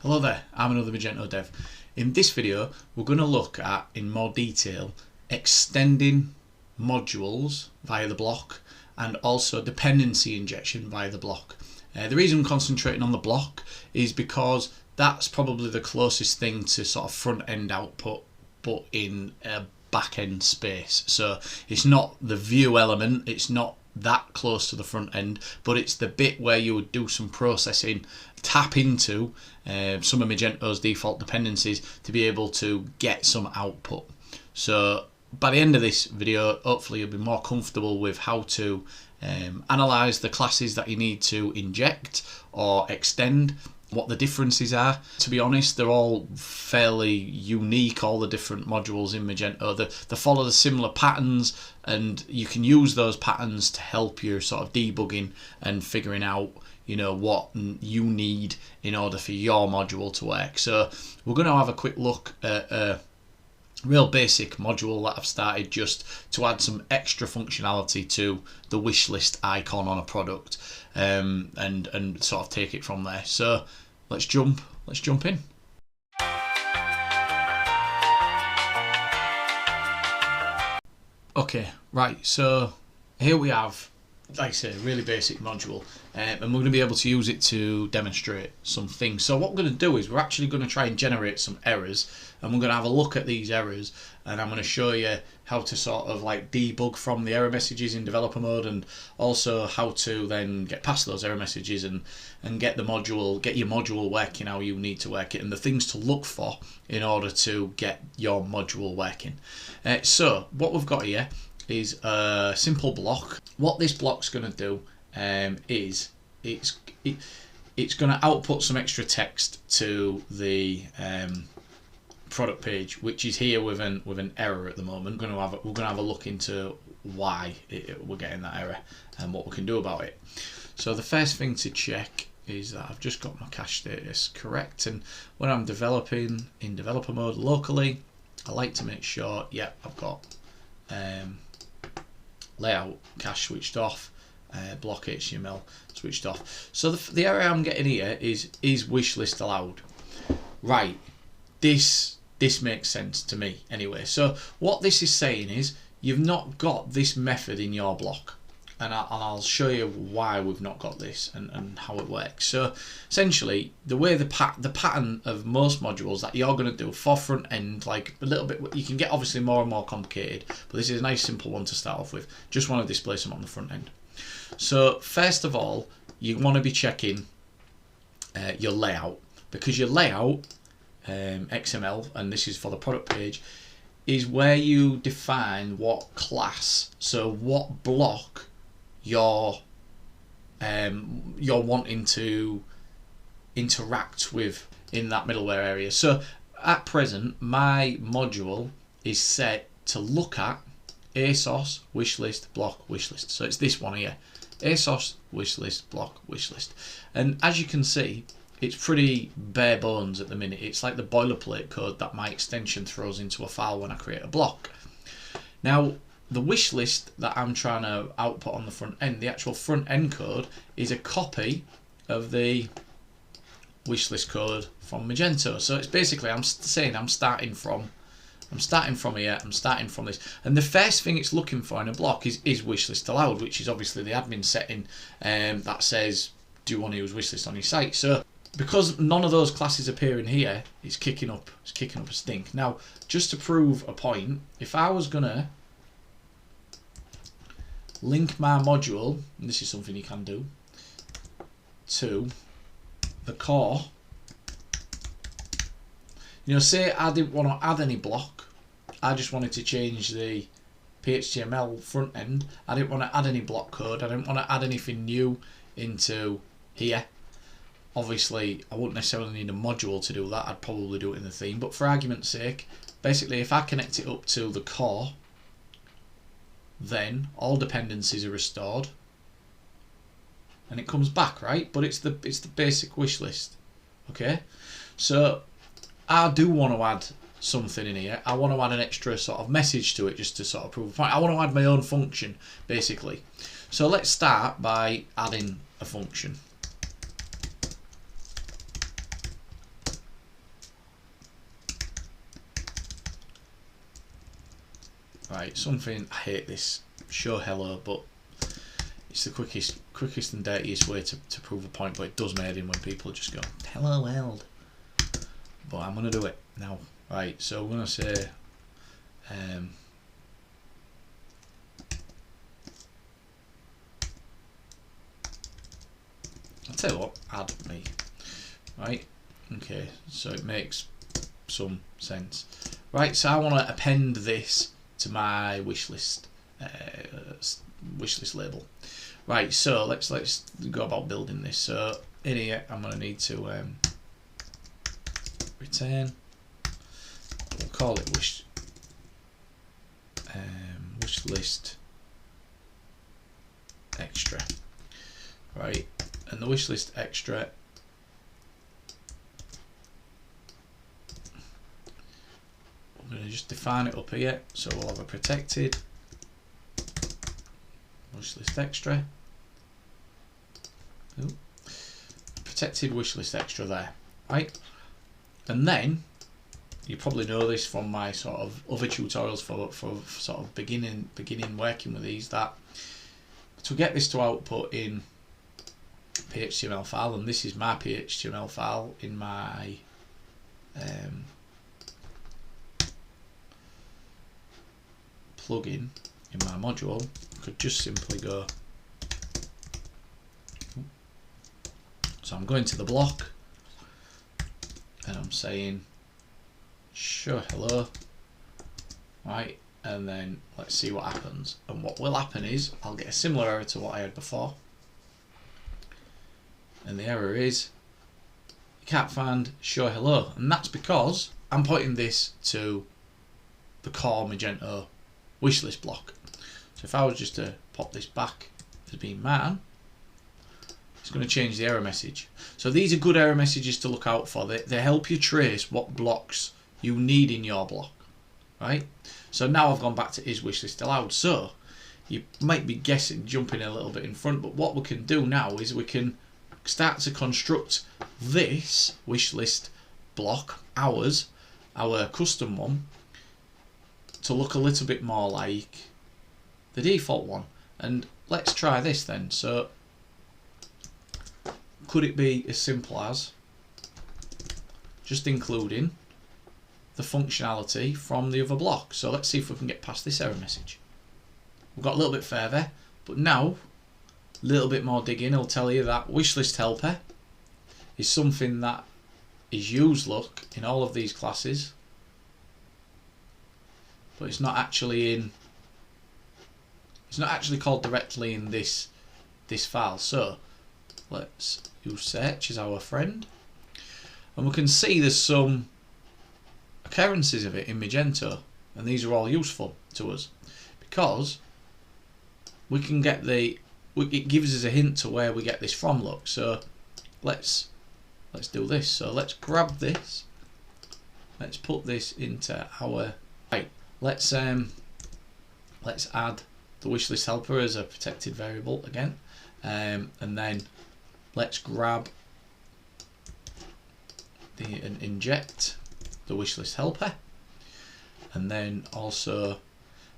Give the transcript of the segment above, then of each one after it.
Hello there, I'm another Magento dev. In this video we're going to look at, in more detail, extending modules via the block and also dependency injection via the block. The reason I'm concentrating on the block is because that's probably the closest thing to sort of front end output but in a back end space. So it's not the view element, it's not that close to the front end, but it's the bit where you would do some processing, tap into some of Magento's default dependencies to be able to get some output. So by the end of this video, hopefully you'll be more comfortable with how to analyze the classes that you need to inject or extend, what the differences are. To be honest, they're all fairly unique, all the different modules in Magento. They follow the similar patterns, and you can use those patterns to help you sort of debugging and figuring out, you know, what you need in order for your module to work. So we're going to have a quick look at a real basic module that I've started just to add some extra functionality to the wish list icon on a product, and sort of take it from there. So let's jump in. Okay, right, so here we have, like I say, a really basic module, and we're going to be able to use it to demonstrate some things. So what we're going to do is we're actually going to try and generate some errors, and we're going to have a look at these errors, and I'm going to show you how to sort of like debug from the error messages in developer mode, and also how to then get past those error messages and get your module working how you need to work it, and the things to look for in order to get your module working. So what we've got here is a simple block. What this block's going to do is it's going to output some extra text to the product page, which is here with an error at the moment. We're going to have a look into why we're getting that error and what we can do about it. So the first thing to check is that I've just got my cache status correct, and when I'm developing in developer mode locally, I like to make sure, I've got layout cache switched off, block HTML switched off. So the error I'm getting here is wishlist allowed. Right, this makes sense to me anyway. So what this is saying is you've not got this method in your block, and I'll show you why we've not got this and how it works. So essentially, the way the pattern of most modules that you're going to do for front end, like a little bit, you can get obviously more and more complicated, but this is a nice simple one to start off with. Just want to display some on the front end. So first of all, you want to be checking your layout, because your layout XML, and this is for the product page, is where you define what class, so what block you're wanting to interact with in that middleware area. So at present, my module is set to look at ASOS wishlist block wishlist. So it's this one here, ASOS wishlist block wishlist, and as you can see, it's pretty bare bones at the minute. It's like the boilerplate code that my extension throws into a file when I create a block. Now, the wish list that I'm trying to output on the front end, the actual front end code, is a copy of the wish list code from Magento. So it's basically, I'm saying I'm starting from here, I'm starting from this, and the first thing it's looking for in a block is wish list allowed, which is obviously the admin setting that says, do you want to use wish list on your site? So because none of those classes appear in here, it's kicking up a stink. Now, just to prove a point, if I was gonna link my module, and this is something you can do, to the core, you know, say I didn't want to add any block, I just wanted to change the HTML front end, I didn't want to add any block code, I didn't want to add anything new into here. Obviously, I wouldn't necessarily need a module to do that, I'd probably do it in the theme, but for argument's sake, basically if I connect it up to the core, then all dependencies are restored and it comes back, right? But it's the basic wish list. Okay, so I do want to add something in here. I want to add an extra sort of message to it just to sort of prove a point. I want to add my own function basically. So let's start by adding a function. right, something, I hate this, show hello, but it's the quickest and dirtiest way to prove a point, but it does made in when people just go, hello world. But I'm going to do it now. Right, so we're going to say, I'll tell you what, add me. Right, okay, so it makes some sense. Right, so I want to append this to my wishlist label. Right, so let's go about building this. So in here, I'm going to need to return. We'll call it wishlist extra. Right, and the wishlist extra. I'm going to just define it up here. So we'll have a protected wishlist extra. Ooh. Protected wishlist extra there, right? And then you probably know this from my sort of other tutorials for sort of beginning working with these, that to get this to output in HTML file, and this is my HTML file in my plugin in my module, I could just simply go. So I'm going to the block and I'm saying show hello, right, and then let's see what happens. And what will happen is I'll get a similar error to what I had before, and the error is you can't find show hello, and that's because I'm pointing this to the core Magento wishlist block. So if I was just to pop this back as being man, it's going to change the error message. So these are good error messages to look out for. They help you trace what blocks you need in your block, right? So now I've gone back to is wishlist allowed. So you might be guessing, jumping a little bit in front, but what we can do now is we can start to construct this wishlist block, our custom one, to look a little bit more like the default one. And let's try this then. So could it be as simple as just including the functionality from the other block? So let's see if we can get past this error message. We've got a little bit further, but now a little bit more digging will tell you that wishlist helper is something that is used, look, in all of these classes, but it's not actually called directly in this file. So let's use search as our friend, and we can see there's some occurrences of it in Magento, and these are all useful to us because we can get it gives us a hint to where we get this from. Look, so let's do this. So let's grab this, let's put this into our right. Let's add the wishlist helper as a protected variable again, and then let's grab and inject the wishlist helper, and then also,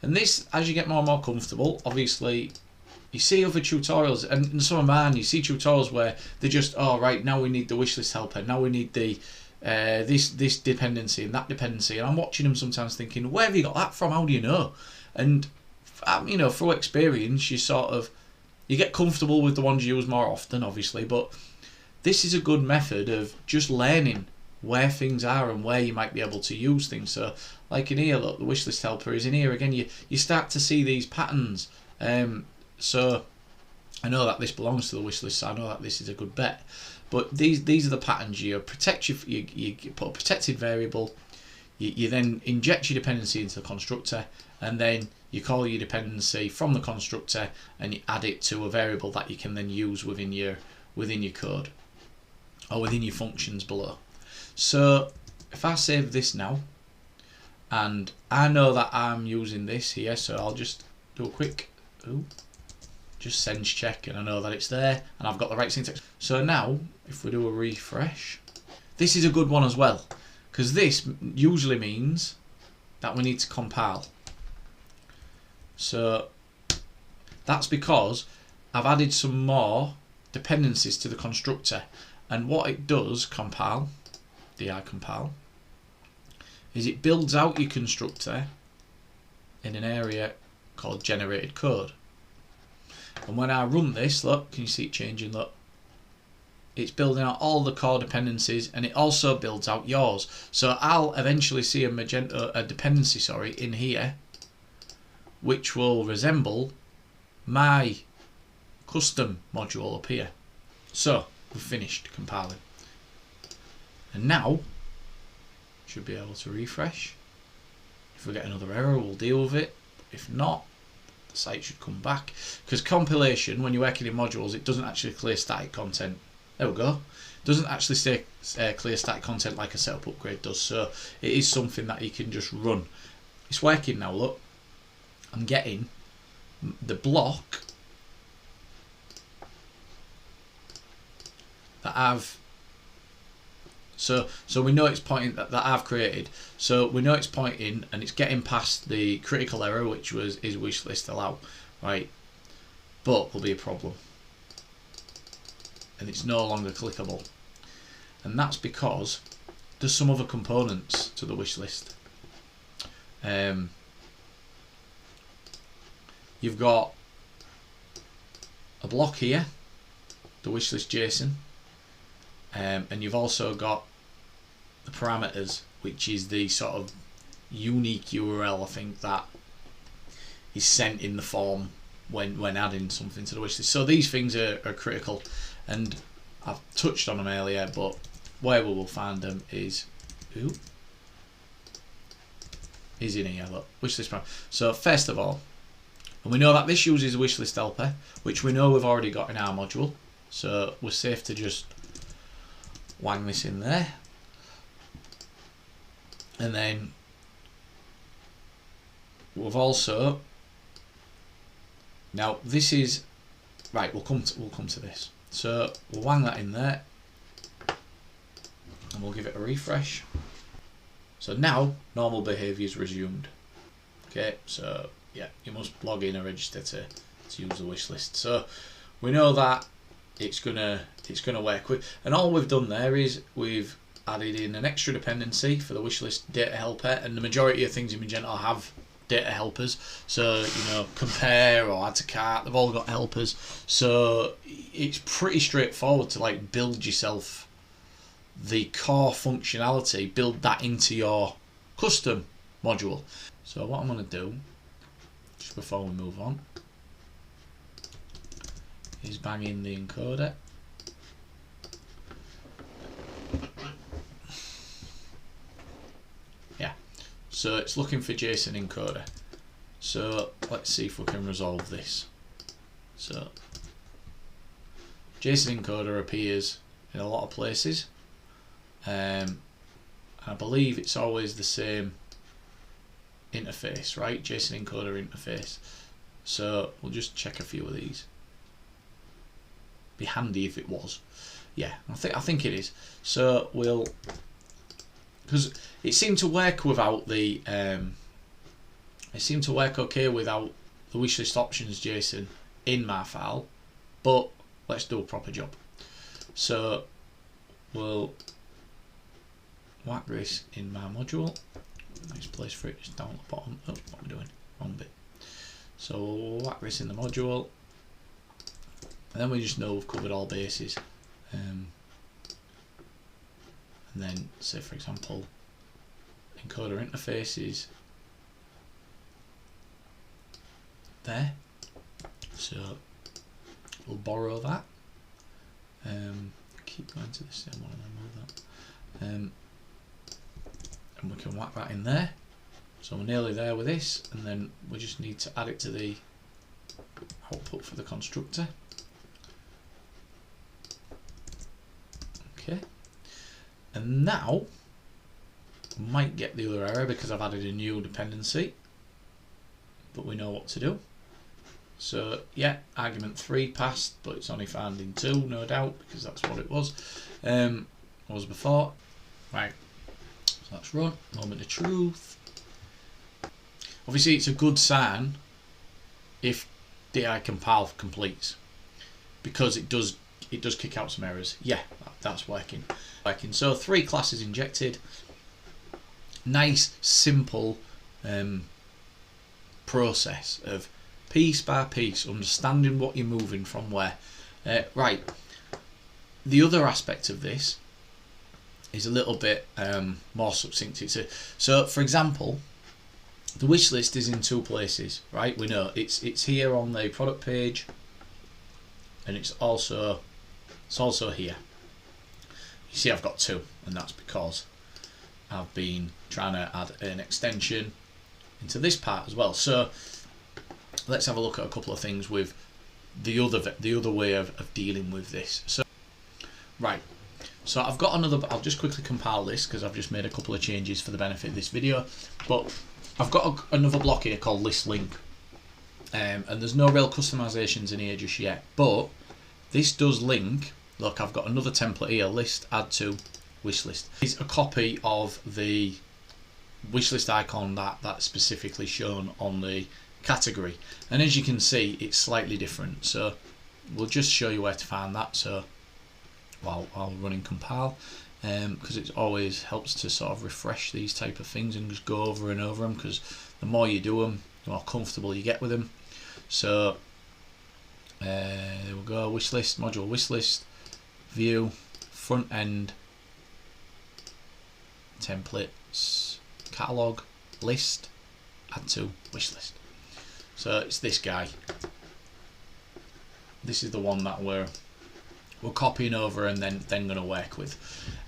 and this, as you get more and more comfortable, obviously you see other tutorials, and in some of mine you see tutorials where they just, oh right, now we need the wishlist helper, now we need the this dependency and that dependency, and I'm watching them sometimes thinking, where have you got that from? How do you know? And you know, through experience, you get comfortable with the ones you use more often, obviously, but this is a good method of just learning where things are and where you might be able to use things. So like in here, look, the wishlist helper is in here again. You start to see these patterns. So I know that this belongs to the wishlist, so I know that this is a good bet. But these are the patterns. You protect you put a protected variable, you then inject your dependency into the constructor, and then you call your dependency from the constructor and you add it to a variable that you can then use within your code or within your functions below. So if I save this now, and I know that I'm using this here, so I'll just do a quick just sense check, and I know that it's there and I've got the right syntax. So now if we do a refresh, this is a good one as well, because this usually means that we need to compile. So that's because I've added some more dependencies to the constructor, and what it does, compile, compile, is it builds out your constructor in an area called generated code. And when I run this, look, can you see it changing? Look, it's building out all the core dependencies, and it also builds out yours. So I'll eventually see a Magento, dependency, in here, which will resemble my custom module up here. So we've finished compiling, and now should be able to refresh. If we get another error, we'll deal with it. If not, the site should come back, because compilation, when you're working in modules, it doesn't actually clear static content. There we go. It doesn't actually say clear static content like a setup upgrade does, so it is something that you can just run. It's working now, look. I'm getting the block that I've so we know it's pointing that I've created. So we know it's pointing, and it's getting past the critical error, which is wishlist allow, right? But there'll be a problem, and it's no longer clickable, and that's because there's some other components to the wishlist. You've got a block here, the wishlist JSON, and you've also got the parameters, which is the sort of unique URL, I think, that is sent in the form when adding something to the wishlist. So these things are critical, and I've touched on them earlier, but where we will find them is in here, look, wishlist parameter. So first of all, and we know that this uses a wishlist helper, which we know we've already got in our module, so we're safe to just wang this in there. And then we've also, now this is right, we'll come to this. So we'll wang that in there, and we'll give it a refresh. So now normal behaviour is resumed. Okay, so yeah, you must log in or register to use the wish list. So we know that it's gonna work with, and all we've done there is we've added in an extra dependency for the wishlist data helper, and the majority of things in Magento have data helpers. So, you know, compare or add to cart, they've all got helpers. So it's pretty straightforward to like build yourself the core functionality, build that into your custom module. So what I'm going to do, just before we move on, is bang in the encoder. Yeah, so it's looking for JSON encoder. So let's see if we can resolve this. So JSON encoder appears in a lot of places. I believe it's always the same interface, right? JSON encoder interface. So we'll just check a few of these. Be handy if it was. Yeah, I think it is. So we'll, because it seemed to work without the it seemed to work okay without the wishlist options JSON in my file, but let's do a proper job. So we'll whack this in my module. Nice place for it, just down at the bottom. Oh, what am I doing? Wrong bit. So we'll whack this in the module, and then we just know we've covered all bases. And then, say for example, encoder interfaces there. So we'll borrow that. Keep going to the same one and then move that. And we can whack that in there. So we're nearly there with this, and then we just need to add it to the output for the constructor. Okay, and now we might get the other error because I've added a new dependency, but we know what to do. So yeah, argument 3 passed, but it's only found in 2, no doubt, because that's what it was before. Right, so let's run. Moment of truth. Obviously it's a good sign if di compile completes, because it does kick out some errors. Yeah, that's working. So 3 classes injected. Nice simple process of piece by piece understanding what you're moving from where. Right, the other aspect of this is a little bit more succinct. So for example, the wish list is in 2 places, right? We know it's here on the product page, and it's also here. You see I've got 2, and that's because I've been trying to add an extension into this part as well. So let's have a look at a couple of things with the other way of dealing with this. So right, so I've got another, I'll just quickly compile this because I've just made a couple of changes for the benefit of this video, but I've got another block here called list link, and there's no real customizations in here just yet, but this does link. Look, I've got another template here, list add to wishlist. It's a copy of the wishlist icon that's specifically shown on the category, and as you can see it's slightly different, so we'll just show you where to find that. So while running compile, because it always helps to sort of refresh these type of things and just go over and over them, because the more you do them, the more comfortable you get with them. So there we go, wishlist, module wishlist, view, front end, templates, catalog, list, add to wishlist. So it's this guy. This is the one that we're copying over and then going to work with.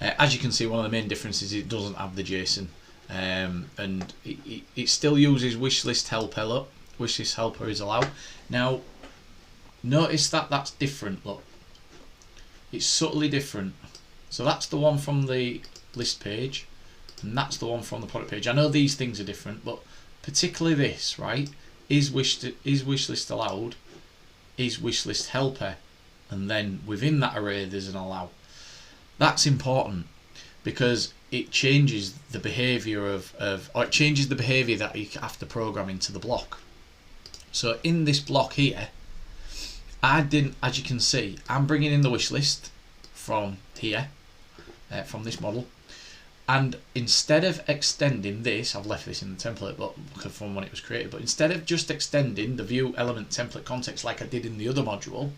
As you can see, one of the main differences is it doesn't have the JSON, and it still uses wishlist helper. Look, wishlist helper is allowed. Now notice that that's different. Look, it's subtly different. So that's the one from the list page, and that's the one from the product page. I know these things are different, but particularly this, right? Is wishlist allowed? Is wishlist helper? And then within that array there's an allow. That's important because it changes the behavior or it changes the behavior that you have to program into the block. So in this block here, as you can see, I'm bringing in the wish list from here, from this model, and instead of extending this, I've left this in the template but from when it was created, but instead of just extending the view element template context like I did in the other module,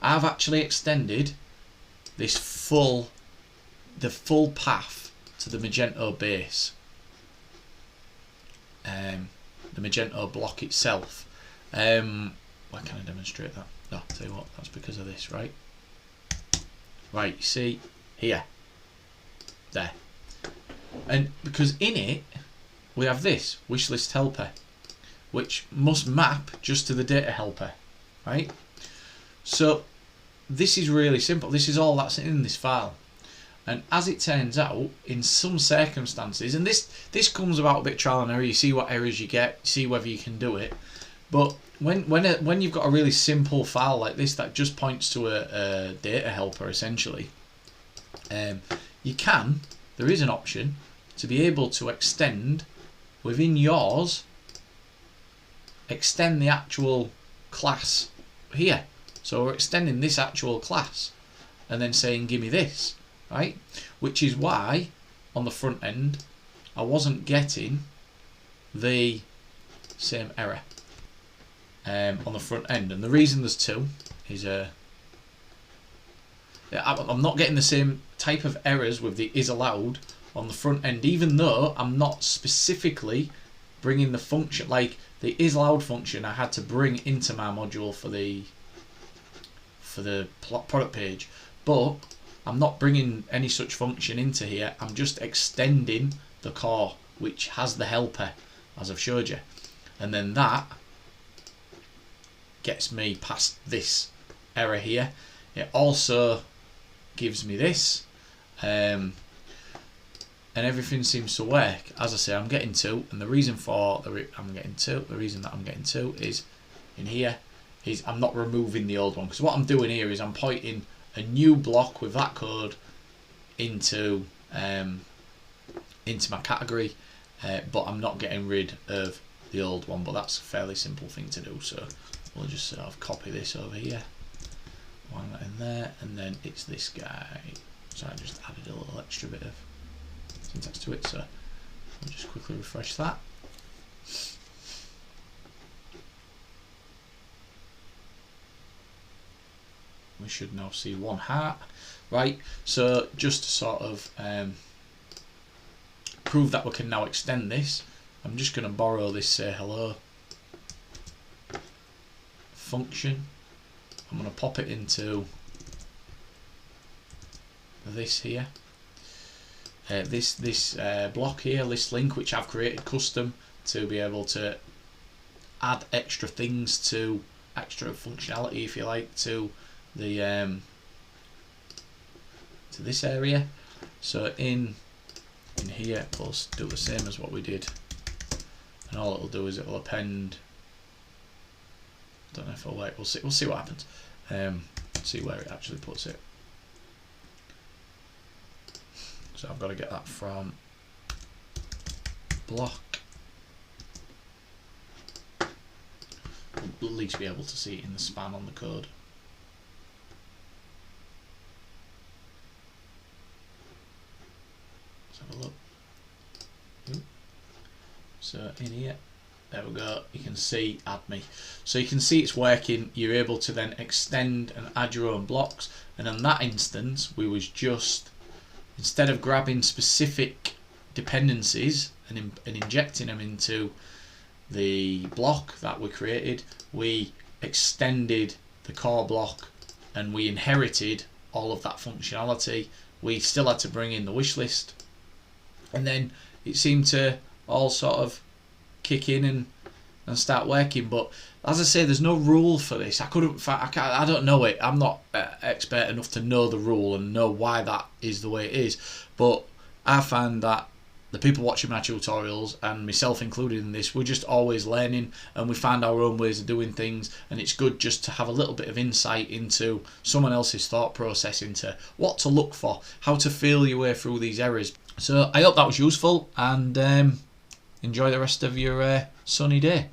I've actually extended this the full path to the Magento base, the Magento block itself. Why can't I demonstrate that? No, I'll tell you what, that's because of this, right? Right, you see here, there, and because in it we have this wishlist helper, which must map just to the data helper, right? So this is really simple. This is all that's in this file, and as it turns out, in some circumstances, and this comes about a bit trial and error. You see what errors you get, see whether you can do it. But when you've got a really simple file like this that just points to a data helper essentially, there is an option to be able to extend within yours, extend the actual class here. So we're extending this actual class and then saying give me this, right? Which is why on the front end I wasn't getting the same error on the front end, and the reason there's 2 is I'm not getting the same type of errors with the is allowed on the front end, even though I'm not specifically bringing the function, like the is allowed function I had to bring into my module for the product page, but I'm not bringing any such function into here. I'm just extending the core, which has the helper as I've showed you, and then that gets me past this error here. It also gives me this, and everything seems to work. As I say, I'm getting 2, and the reason that I'm getting 2 is in here is I'm not removing the old one, because what I'm doing here is I'm pointing a new block with that code into my category, but I'm not getting rid of the old one, but that's a fairly simple thing to do. So we'll just sort of copy this over here, one in there, and then it's this guy. So I just added a little extra bit of syntax to it. So we'll just quickly refresh that. We should now see one heart. Right, so just to sort of prove that we can now extend this, I'm just going to borrow this say hello function. I'm going to pop it into this here, this block here, list link, which I've created custom to be able to add extra things to, extra functionality if you like, to the to this area. So in here we'll do the same as what we did, and all it'll do is it'll append. Don't know if I'll wait. We'll see what happens. See where it actually puts it. So I've got to get that from block. We'll at least be able to see it in the span on the code. Let's have a look. So in here, there we go, you can see add me. So you can see it's working. You're able to then extend and add your own blocks, and in that instance we was just, instead of grabbing specific dependencies and injecting them into the block that we created, we extended the core block and we inherited all of that functionality. We still had to bring in the wish list, and then it seemed to all sort of kick in and start working. But as I say, there's no rule for this. I don't know it. I'm not expert enough to know the rule and know why that is the way it is. But I find that the people watching my tutorials, and myself included in this, we're just always learning, and we find our own ways of doing things, and it's good just to have a little bit of insight into someone else's thought process, into what to look for, how to feel your way through these errors. So I hope that was useful, and enjoy the rest of your sunny day.